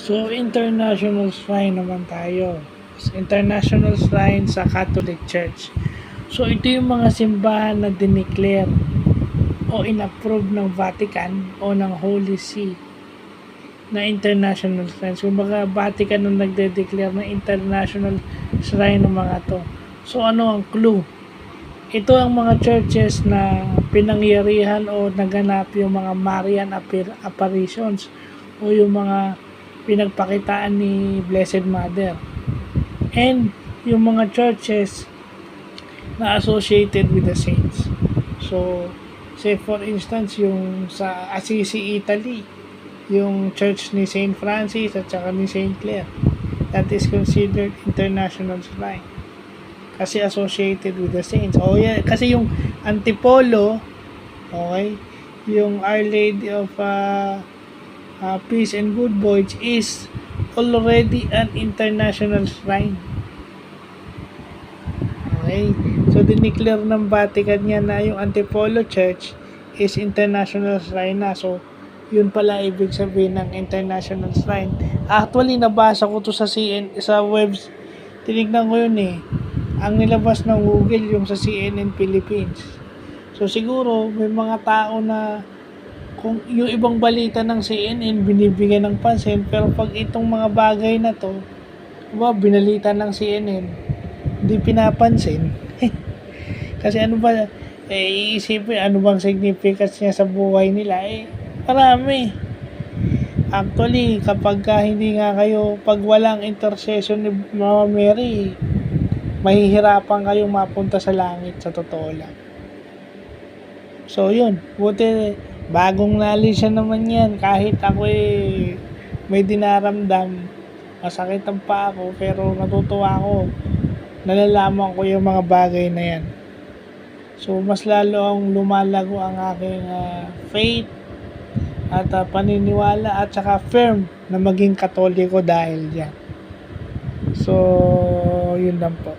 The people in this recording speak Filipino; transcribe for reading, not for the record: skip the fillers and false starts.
So, international shrine naman tayo. International shrine sa Catholic Church. So, ito yung mga simbahan na dineclare o inapprove ng Vatican o ng Holy See na international shrines. Kung baga, Vatican nung nagde-declare na international shrine ng mga to. So, ano ang clue? Ito ang mga churches na pinangyarihan o naganap yung mga Marian apparitions o yung mga pinagpakitaan ni Blessed Mother. And yung mga churches na associated with the saints. So, say for instance, yung sa Assisi, Italy, yung church ni Saint Francis at saka ni Saint Clare, that is considered international shrine kasi associated with the saints. Yeah, kasi yung Antipolo, okay, yung Our Lady of Peace and Good Boys is already an international shrine. Okay, so dineclare ng Vatican niya na yung Antipolo Church is international shrine na. So, yun pala ibig sabihin ng international shrine. Actually, nabasa ko to sa webs. Tinignan ko yun eh. Ang nilabas ng Google yung sa CNN Philippines. So siguro may mga tao na kung yung ibang balita ng CNN binibigyan ng pansin, pero pag itong mga bagay na to, diba, binalita ng CNN, hindi pinapansin. Kasi ano ba, iisipin ano bang significance niya sa buhay nila, marami. Actually, kapag hindi nga kayo, pag walang intercession ni Mama Mary, mahihirapan kayong mapunta sa langit, sa totoo lang. So yun, buti bagong knowledge naman yan. Kahit ako may dinaramdam, masakit ang paa ko, pero natutuwa ako, nalalaman ko yung mga bagay na yan. So mas lalo ang lumalago ang aking faith at paniniwala at saka firm na maging Katoliko dahil dyan. So yun lang po.